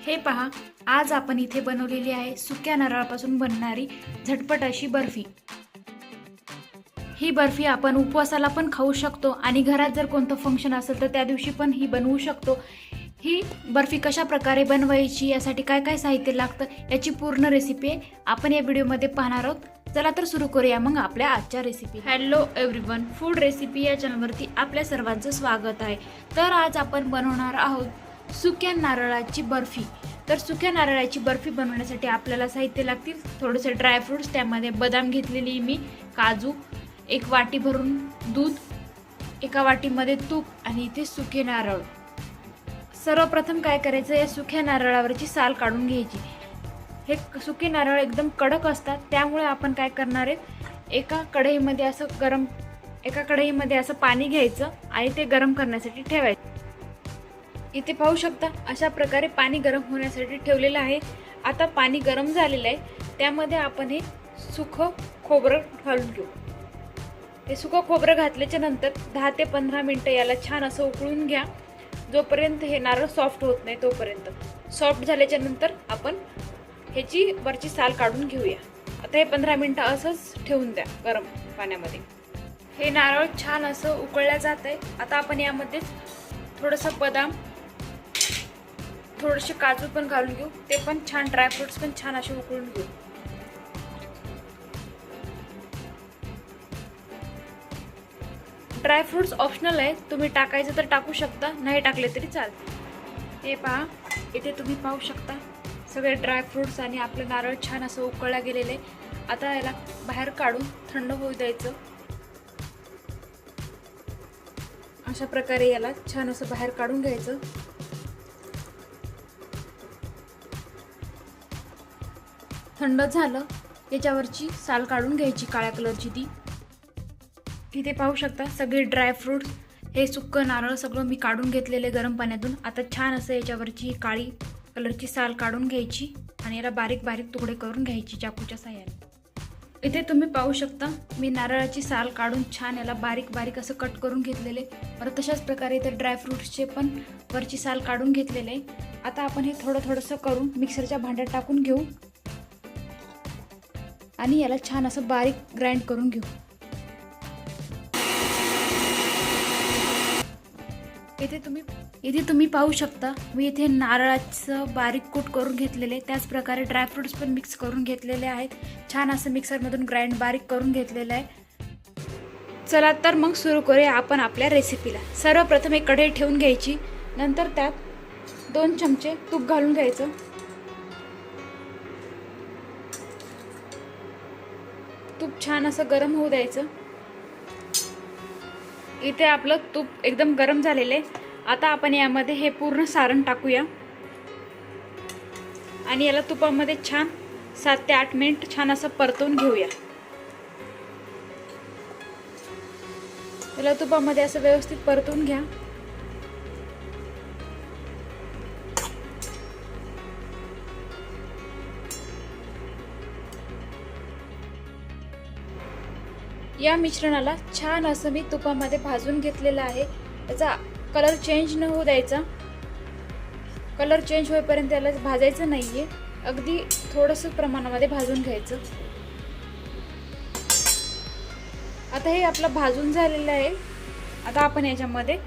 हे पहा, आज आपण इथे बनवलेली आहे सुक्या नारळापासून बनणारी झटपट अशी बर्फी। ही बर्फी आपण उपवासाला पण खाऊ शकतो आणि घरात जर कोणतं फंक्शन असेल तर त्या दिवशी पण ही बनवू शकतो। ही बर्फी कशा प्रकारे बनवायची, यासाठी काय काय साहित्य लागतं याची पूर्ण रेसिपी आपण या व्हिडिओमध्ये पाहणार आहोत। चला तर सुरू करूया मग आपल्या आजच्या recipe. Hello everyone, food recipe या चॅनलवरती आपल्या सर्वांचं स्वागत आहे। तर आज आपण बनवणार आहोत सुक्या नारळाची बर्फी। तर सुक्या नारळाची बर्फी बनवण्यासाठी आपल्याला साहित्य लागतील थोडेसे ड्रायफ्रुट्स, त्यामध्ये बदाम घेतलेली मी, काजू, एक वाटी भरून दूध, एका वाटीमध्ये तूप आणि इथे सुके नारळ। सर्वप्रथम काय करायचं, या सुक्या नारळावरची साल काढून घ्यायची। हे सुके नारळ एकदम कडक असतात, त्यामुळे आपण काय करणार आहे, एका कढईमध्ये असं पाणी घ्यायचं आणि ते गरम करण्यासाठी ठेवायचं। इथे पाहू शकता अशा प्रकारे पाणी गरम होण्यासाठी ठेवलेलं आहे। आता पाणी गरम झालेलं आहे, त्यामध्ये आपण हे सुकं खोबरं घालून घेऊ। हे सुकं खोबरं घातल्याच्या नंतर 10 ते 15 मिनिटं याला छान असं उकळून घ्या, जोपर्यंत हे नारळ सॉफ्ट होत नाही तोपर्यंत। सॉफ्ट झाल्याच्या नंतर आपण ह्याची वरची साल काढून घेऊया। आता हे 15 मिनिटं असंच ठेवून द्या गरम पाण्यामध्ये। हे नारळ छान असं उकळल्या जात आहे। आता आपण यामध्ये थोडंसं बदाम, थोडेसे काजू पण घालून घेऊ, ते पण छान, ड्रायफ्रुट्स पण छान असे उकळून घेऊ। ड्रायफ्रुट्स ऑप्शनल आहे, तुम्ही टाकायचं तर टाकू शकता, नाही टाकले तरी चालते। हे पहा, इथे तुम्ही पाहू शकता सगळे ड्रायफ्रुट्स आणि आपलं नारळ छान असं उकळल्या गेलेले। आता याला बाहेर काढून थंड होऊ द्यायचं। अशा प्रकारे याला छान असं बाहेर काढून घ्यायचं। थंड झालं, याच्यावरची साल काढून घ्यायची काळ्या कलरची ती। इथे पाहू शकता सगळे ड्रायफ्रुट्स, हे सुक्कं नारळ सगळं मी काढून घेतलेले गरम पाण्यातून। आता छान असं याच्यावरची काळी कलरची साल काढून घ्यायची आणि याला बारीक बारीक तुकडे करून घ्यायची चाकूच्या साहाय्याने। इथे तुम्ही पाहू शकता मी नारळाची साल काढून छान याला बारीक बारीक असं कट करून घेतलेले। परत तशाच प्रकारे इथे ड्रायफ्रुट्सचे पण वरची साल काढून घेतलेले। आता आपण हे थोडंसं करून मिक्सरच्या भांड्यात टाकून घेऊ आणि याला छान असं बारीक ग्राइंड करून घेऊ। इथे तुम्ही पाहू शकता मी इथे नारळाचं बारीक कूट करून घेतलेले, त्याच प्रकारे ड्रायफ्रुट्स पण मिक्स करून घेतलेले आहेत। छान असं मिक्सरमधून ग्राइंड बारीक करून घेतलेलं आहे। चला तर मग सुरू करूया आपण आपल्या रेसिपीला। सर्वप्रथम एक कढई ठेवून घ्यायची, नंतर त्यात 2 चमचे तूप घालून घ्यायचं। तूप छान असं गरम होऊ द्यायचं। इथे आपलं तूप एकदम गरम झालेलं आहे। आता आपण यामध्ये हे पूर्ण सारण टाकूया आणि याला तुपामध्ये छान 7 ते 8 मिनिट छान असं परतवून घेऊया। याला तुपामध्ये असं व्यवस्थित परतवून घ्या। या मिश्रणाला छान असं मी तुपामध्ये भाजून घेतलेलं आहे। याचा कलर चेंज न होऊ द्यायचा, कलर चेंज होईपर्यंत याला भाजायचं नाहीये, अगदी थोडंसं प्रमाणामध्ये भाजून घ्यायचं। आता हे आपलं भाजून झालेलं आहे। आता आपण याच्यामध्ये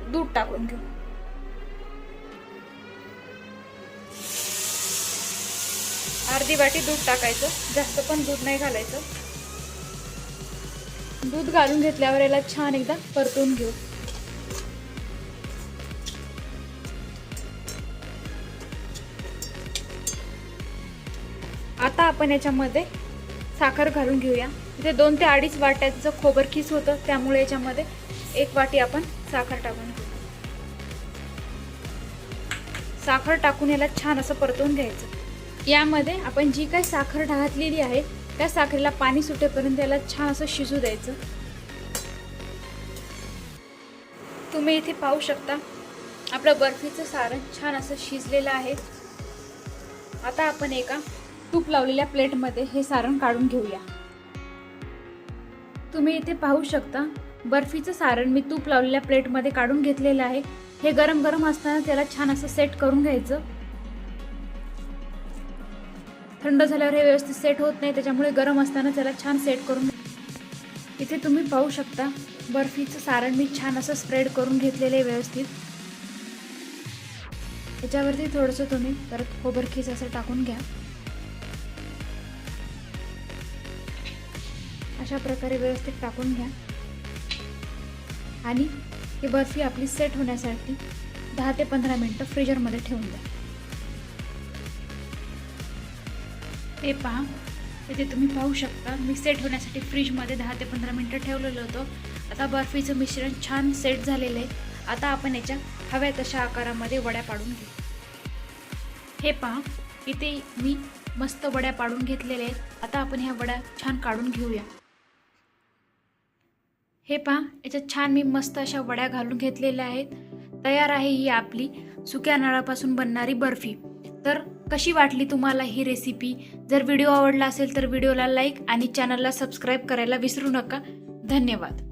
दूध टाकून घेऊ। अर्धी वाटी दूध टाकायचं, जास्त पण दूध नाही घालायचं। दूध घालून घेतल्यावर याला छान एकदा परतवून घेऊ। आता आपण याच्यामध्ये साखर घालून घेऊया। इथे 2 ते 2.5 वाट्याचं खोबरकीस होतं, त्यामुळे याच्यामध्ये 1 वाटी आपण साखर टाकून घेऊ। साखर टाकून याला छान असं परतवून घ्यायचं। यामध्ये आपण जी काही साखर घातलेली आहे त्या साखरेला पाणी सुटेपर्यंत याला छान असं शिजू द्यायचं। तुम्ही इथे पाहू शकता आपलं बर्फीचं सारण छान असं शिजलेलं आहे। आता आपण एका तूप लावलेल्या प्लेटमध्ये हे सारण काढून घेऊया। तुम्ही इथे पाहू शकता बर्फीचं सारण मी तूप लावलेल्या प्लेटमध्ये काढून घेतलेलं आहे। हे गरम गरम असताना त्याला छान असं सेट करून घ्यायचं। थंड झाल्यावर हे व्यवस्थित सेट होत नाही, त्याच्यामुळे गरम असताना त्याला छान सेट करून इथे तुम्ही पाहू शकता बर्फीचं सारण मी छान असं स्प्रेड करून घेतलेलं आहे व्यवस्थित. याच्यावरती थोडंसं तुम्ही परत खोबरकीस असं टाकून घ्या. अशा प्रकारे व्यवस्थित टाकून घ्या आणि ही बर्फी आपली सेट होण्यासाठी 10 ते 15 मिनिटं फ्रीजरमध्ये ठेवून द्या. हे पहा, इथे तुम्ही पाहू शकता मी सेट होण्यासाठी फ्रीजमध्ये 10 ते 15 मिनिटं ठेवलेलं होतं. आता बर्फीचं मिश्रण छान सेट झालेलं आहे. आता आपण याच्या हव्या तशा आकारामध्ये वड्या पाडून घेऊ. हे पहा, इथे मी मस्त वड्या पाडून घेतलेल्या आहेत. आता आपण ह्या वड्या छान काढून घेऊया. हे पहा, याच्यात छान मी मस्त अशा वड्या घालून घेतलेल्या आहेत. तयार आहे ही आपली सुक्या नारळापासून बनणारी बर्फी. तर कशी वाटली तुम्हाला ही रेसिपी? जर व्हिडिओ आवडला असेल तर व्हिडिओला लाईक आणि चॅनलला सबस्क्राईब करायला विसरू नका. धन्यवाद.